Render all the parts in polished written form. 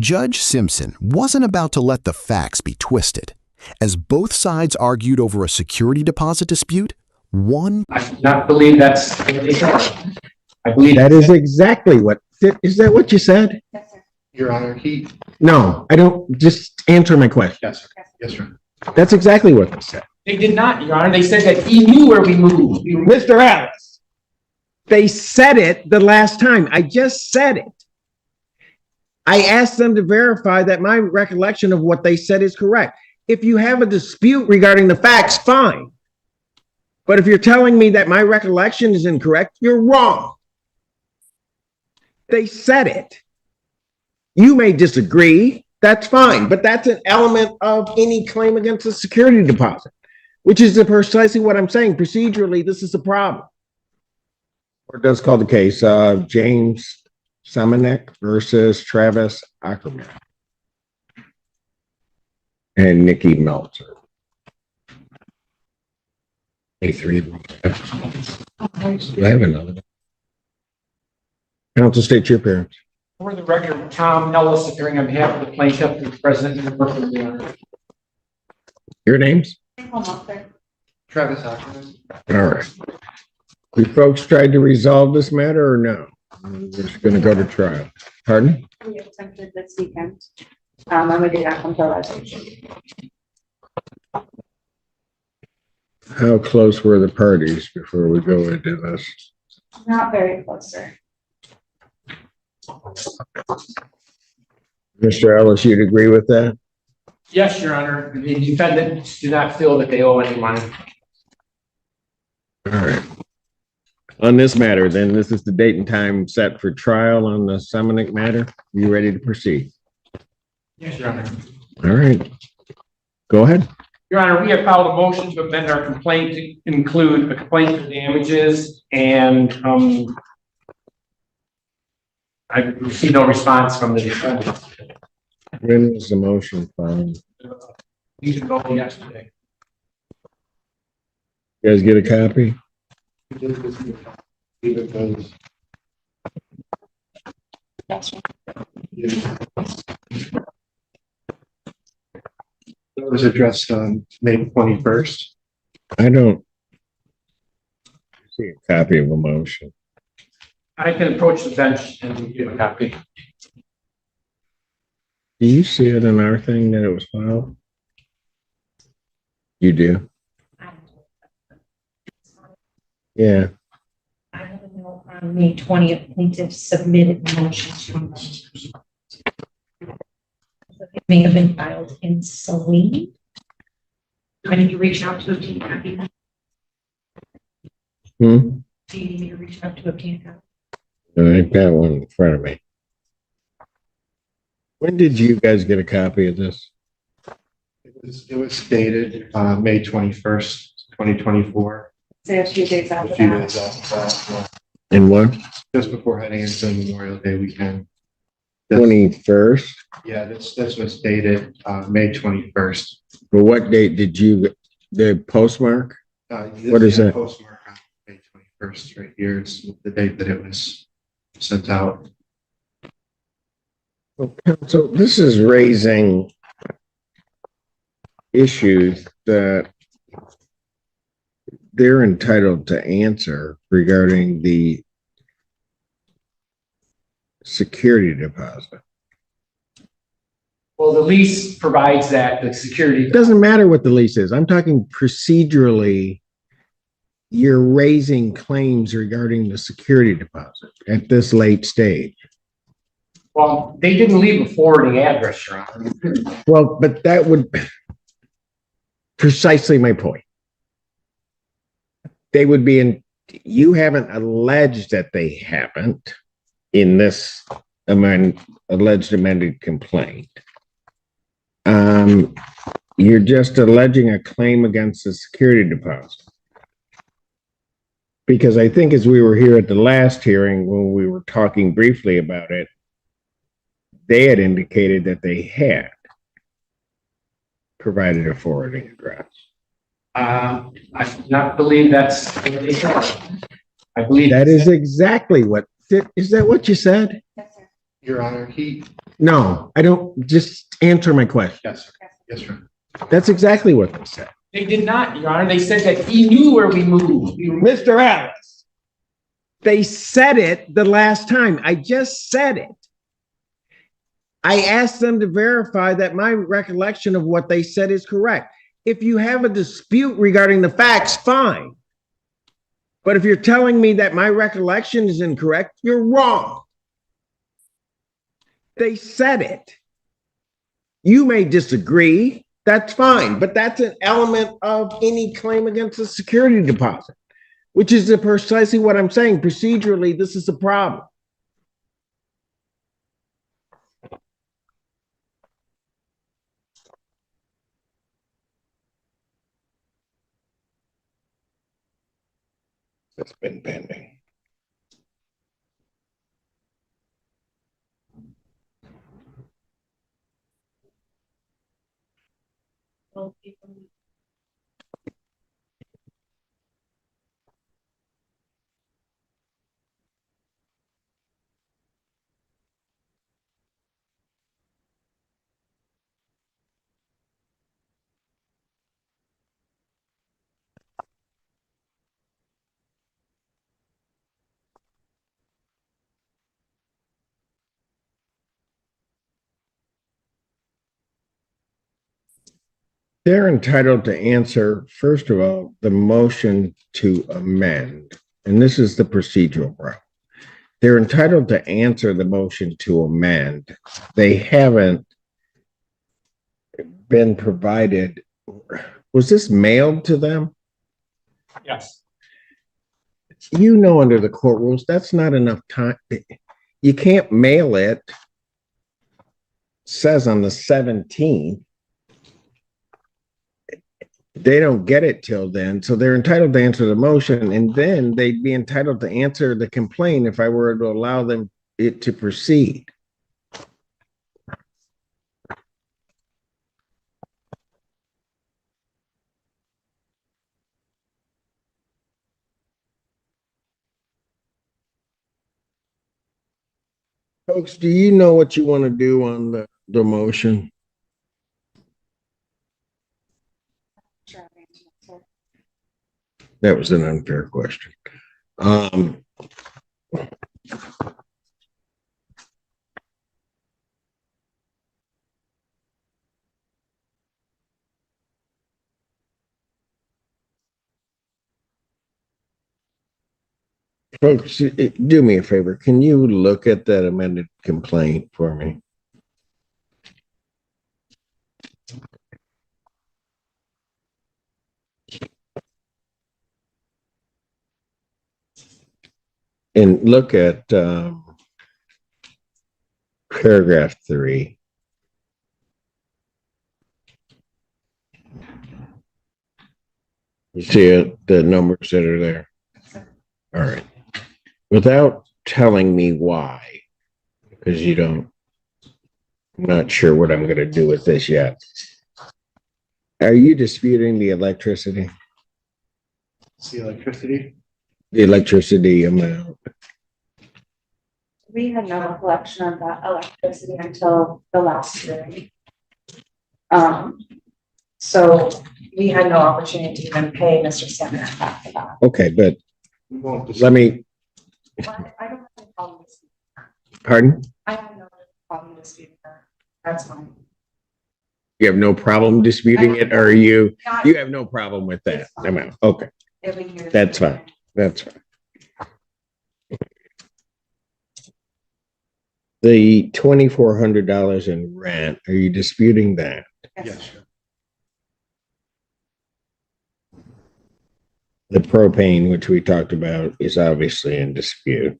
Judge Simpson wasn't about to let the facts be twisted. As both sides argued over a security deposit dispute, I do not believe that's what they said. I believe that is exactly what. Is that what you said? Yes, sir. Your Honor, No, I don't. Just answer my question. yes, sir. Yes, sir. That's exactly what they said. They did not, Your Honor. They said that he knew where we moved. Mr. Alice, they said it the last time. I just said it. I asked them to verify that my recollection of what they said is correct. If you have a dispute regarding the facts, fine. But if you're telling me that my recollection is incorrect, you're wrong. They said it. You may disagree. That's fine. But that's an element of any claim against a security deposit, which is precisely what I'm saying. Procedurally, this is a problem. Or it does call the case of James Samanek versus Travis Ackerman and Nikki Meltzer. A3. Do I have another? Counsel, state your appearance. For the record, Tom Ellis appearing on behalf of the plaintiff and the president of the Honor. Your names? Travis Ackerman. All right. You folks tried to resolve this matter or no? We're just going to go to trial. Pardon? We attempted this weekend. I'm going to do that until resolution. How close were the parties before we go into this? Not very close, sir. Mr. Ellis, you'd agree with that? Yes, Your Honor. The defendants do not feel that they owe any money. All right. On this matter, then, this is the date and time set for trial on the Samanek matter. You ready to proceed? Yes, Your Honor. All right. Go ahead. Your Honor, we have filed a motion to amend our complaint to include a complaint for damages, and I received no response from the defendant. When was the motion filed? You can go yesterday. You guys get a copy? Yes, sir. It was addressed on May 21st. I don't see a copy of a motion. I can approach the bench and give a copy. Do you see it in our thing that it was filed? You do? Yeah. I have a note on May 20th, plaintiff submitted motions from it may have been filed in Saline. Why did you reach out to obtain a copy? Do you need me to reach out to obtain a copy? I've got one in front of me. When did you guys get a copy of this? It was dated May 21st, 2024. Say a few days A after few that. days after that, In what? just before heading into Memorial Day weekend. 21st? Yeah, this was dated May 21st. Well, what date did you get the postmark? What is that? Postmark on May 21st right here. It's the date that it was sent out. So this is raising issues that they're entitled to answer regarding the security deposit. Well, the lease provides that the security. It doesn't matter what the lease is. I'm talking procedurally. You're raising claims regarding the security deposit at this late stage. Well, they didn't leave a forwarding address, Your Honor. Well, but that would precisely my point. They would be in, you haven't alleged that they haven't in this alleged amended complaint. You're just alleging a claim against the security deposit. Because I think as we were here at the last hearing, when we were talking briefly about it, they had indicated that they had provided a forwarding address. I do not believe that's what they said. I believe That is exactly what, is that what you said? Yes, sir. Your Honor, No, I don't, just answer my question. yes, yes, sir. That's exactly what they said. They did not, Your Honor. They said that he knew where we moved. Mr. Ellis, they said it the last time. I just said it. I asked them to verify that my recollection of what they said is correct. If you have a dispute regarding the facts, fine. But if you're telling me that my recollection is incorrect, you're wrong. They said it. You may disagree. That's fine. But that's an element of any claim against a security deposit, which is precisely what I'm saying. Procedurally, this is a problem. It's been pending. They're entitled to answer, first of all, the motion to amend, and this is the procedural route. They're entitled to answer the motion to amend. They haven't been provided. Was this mailed to them? Yes. You know, under the court rules, that's not enough time. You can't mail it. Says on the 17th. They don't get it till then, so they're entitled to answer the motion, and then they'd be entitled to answer the complaint if I were to allow them it to proceed. Folks, do you know what you want to do on the motion? That was an unfair question. Folks, do me a favor. Can you look at that amended complaint for me? And look at paragraph 3. You see it, the numbers that are there? All right. Without telling me why, because you don't, I'm not sure what I'm going to do with this yet. Are you disputing the electricity? It's the electricity. The electricity amount? We had no collection of that electricity until the last hearing. So we had no opportunity to even pay Mr. Samuel back for that. Okay, but We won't let me, I don't have a problem disputing that. pardon? I have no problem disputing that. That's fine. You have no problem disputing it, or you Not have no problem with that amount? Okay, every year. that's fine. That's fine. The $2,400 in rent, are you disputing that? Yes, sir. The propane, which we talked about, is obviously in dispute.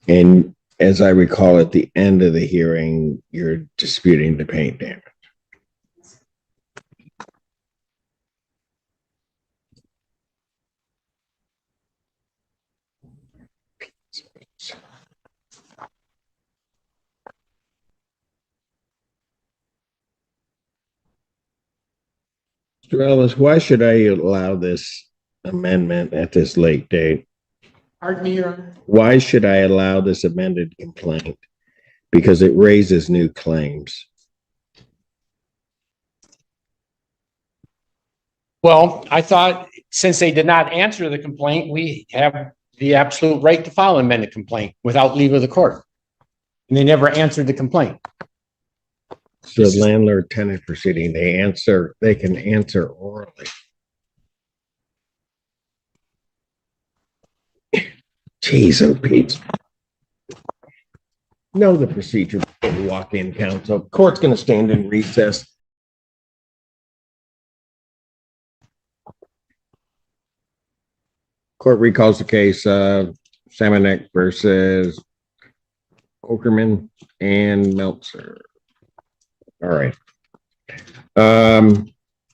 And as I recall, at the end of the hearing, you're disputing the paint damage. Mr. Ellis, why should I allow this amendment at this late date? Pardon me, Your Honor? Why should I allow this amended complaint because it raises new claims. Well, I thought since they did not answer the complaint, we have the absolute right to file an amended complaint without leave of the court. And they never answered the complaint. So the landlord-tenant proceeding, they can answer orally. Jeez, oh Pete. Know the procedure before we walk in, counsel. Court's gonna stand in recess. Court recalls the case of Samanek versus Okerman and Meltzer. All right.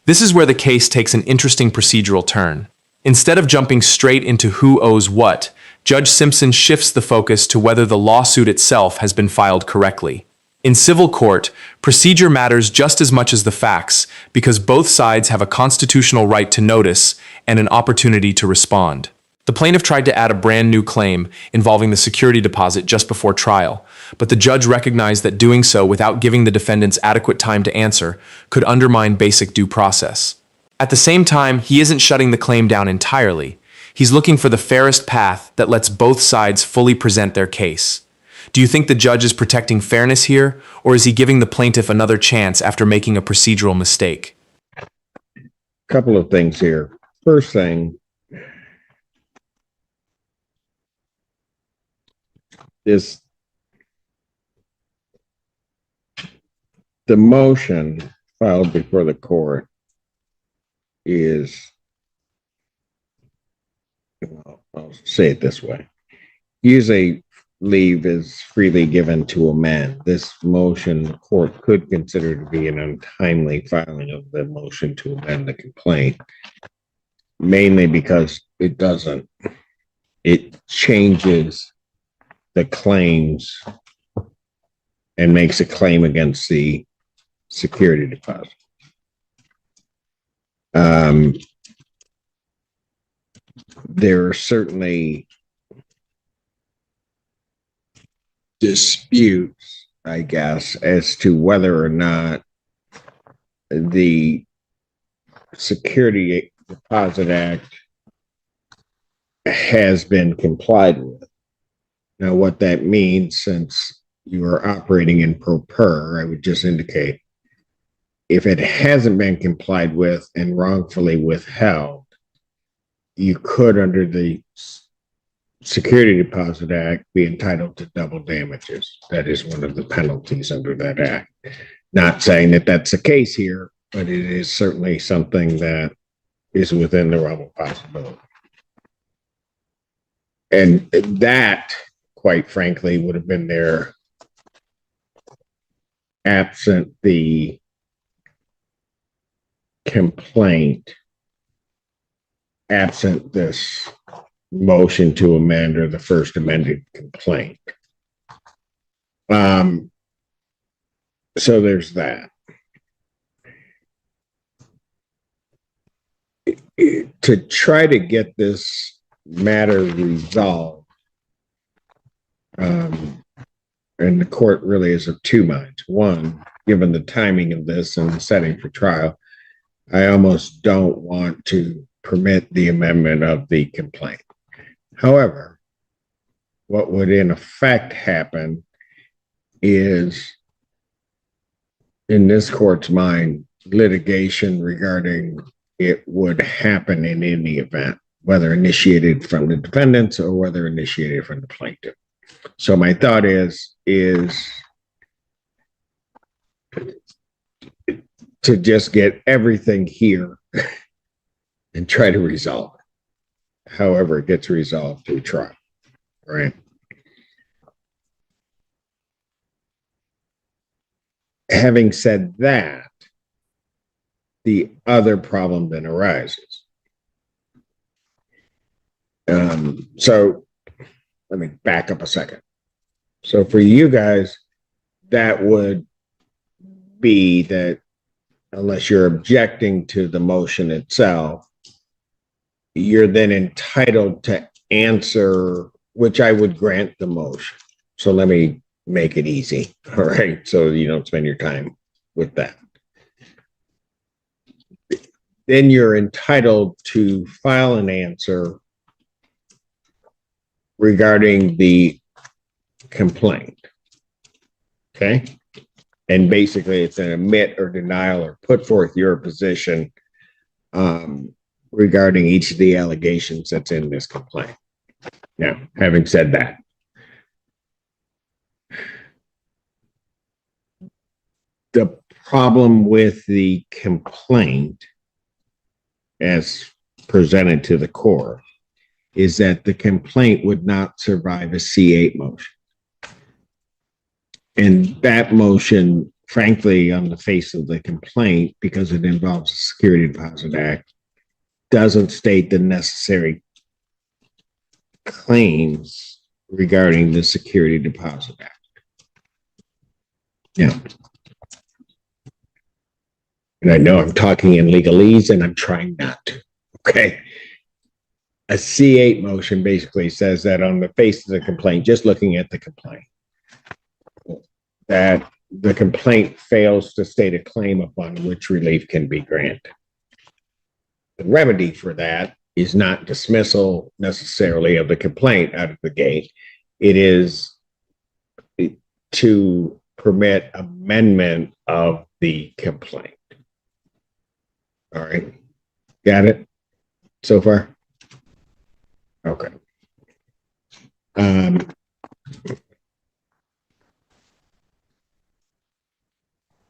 This is where the case takes an interesting procedural turn. Instead of jumping straight into who owes what, Judge Simpson shifts the focus to whether the lawsuit itself has been filed correctly. In civil court, procedure matters just as much as the facts because both sides have a constitutional right to notice and an opportunity to respond. The plaintiff tried to add a brand new claim involving the security deposit just before trial, but the judge recognized that doing so without giving the defendants adequate time to answer could undermine basic due process. At the same time, he isn't shutting the claim down entirely. He's looking for the fairest path that lets both sides fully present their case. Do you think the judge is protecting fairness here, or is he giving the plaintiff another chance after making a procedural mistake? Couple of things here. First thing, the motion filed before the court is, I'll say it this way. Usually leave is freely given to amend. This motion, the court could consider to be an untimely filing of the motion to amend the complaint, mainly because it doesn't. It changes the claims and makes a claim against the security deposit. There are certainly disputes, I guess, as to whether or not the Security Deposit Act has been complied with. Now, what that means, since you are operating in pro per, I would just indicate if it hasn't been complied with and wrongfully withheld, you could, under the Security Deposit Act, be entitled to double damages. That is one of the penalties under that act. Not saying that that's the case here, but it is certainly something that is within the realm of possibility. And that, quite frankly, would have been there absent the complaint, absent this motion to amend or the first amended complaint. So there's that. To try to get this matter resolved, and the court really is of two minds. One, given the timing of this and the setting for trial, I almost don't want to permit the amendment of the complaint. However, what would in effect happen is, in this court's mind, litigation regarding it would happen in any event, whether initiated from the defendants or whether initiated from the plaintiff. So my thought is to just get everything here and try to resolve it. However it gets resolved through trial, right? Having said that, the other problem then arises. So let me back up a second. So for you guys, that would be that unless you're objecting to the motion itself, you're then entitled to answer, which I would grant the motion. So let me make it easy. All right. So you don't spend your time with that. Then you're entitled to file an answer regarding the complaint. Okay. And basically it's an admit or denial or put forth your position regarding each of the allegations that's in this complaint. Now, having said that, the problem with the complaint as presented to the court is that the complaint would not survive a C8 motion. And that motion, frankly, on the face of the complaint, because it involves the Security Deposit Act, doesn't state the necessary claims regarding the Security Deposit Act. Yeah. And I know I'm talking in legalese and I'm trying not to. Okay. A C8 motion basically says that on the face of the complaint, just looking at the complaint, that the complaint fails to state a claim upon which relief can be granted. The remedy for that is not dismissal necessarily of the complaint out of the gate. It is to permit amendment of the complaint. All right. Got it so far? Okay.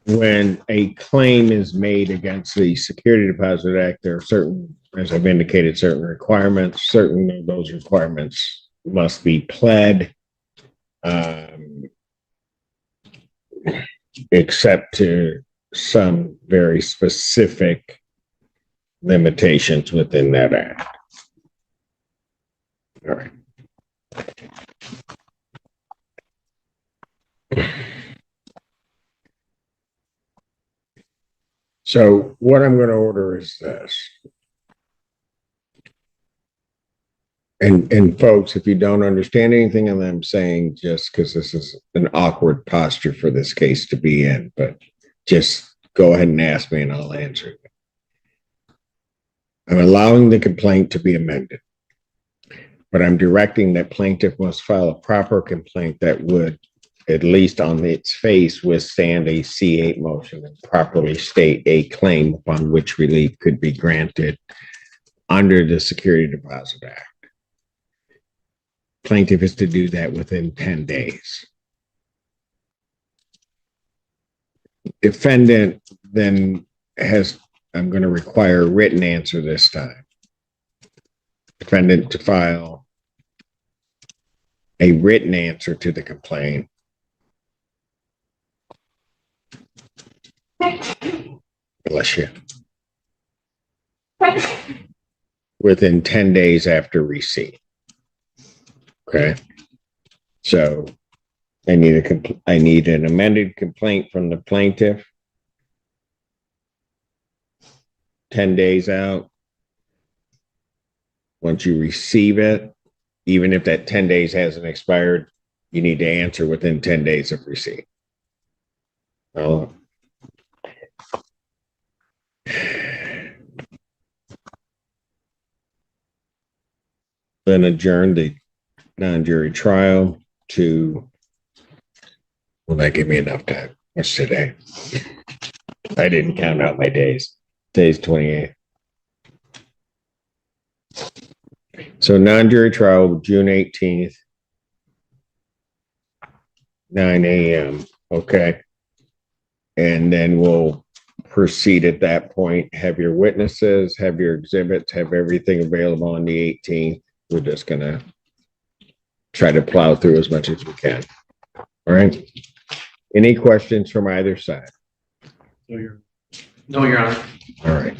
When a claim is made against the Security Deposit Act, there are certain, as I've indicated, certain requirements. Certain of those requirements must be pled, except to some very specific limitations within that act. All right. So what I'm going to order is this. And folks, if you don't understand anything that I'm saying, just because this is an awkward posture for this case to be in, but just go ahead and ask me and I'll answer it. I'm allowing the complaint to be amended, but I'm directing that plaintiff must file a proper complaint that would, at least on its face, withstand a C8 motion and properly state a claim upon which relief could be granted under the Security Deposit Act. Plaintiff is to do that within 10 days. Defendant then has, I'm going to require a written answer this time. Defendant to file a written answer to the complaint. Bless you. Within 10 days after receipt. Okay. So I need an amended complaint from the plaintiff. 10 days out. Once you receive it, even if that 10 days hasn't expired, you need to answer within 10 days of receipt. Then adjourn the non-jury trial to, will that give me enough time? What's today? I didn't count out my days. Today's 28th. So non-jury trial, June 18th, 9 a.m. Okay. And then we'll proceed at that point, have your witnesses, have your exhibits, have everything available on the 18th. We're just going to try to plow through as much as we can. All right. Any questions from either side? No, Your Honor. All right.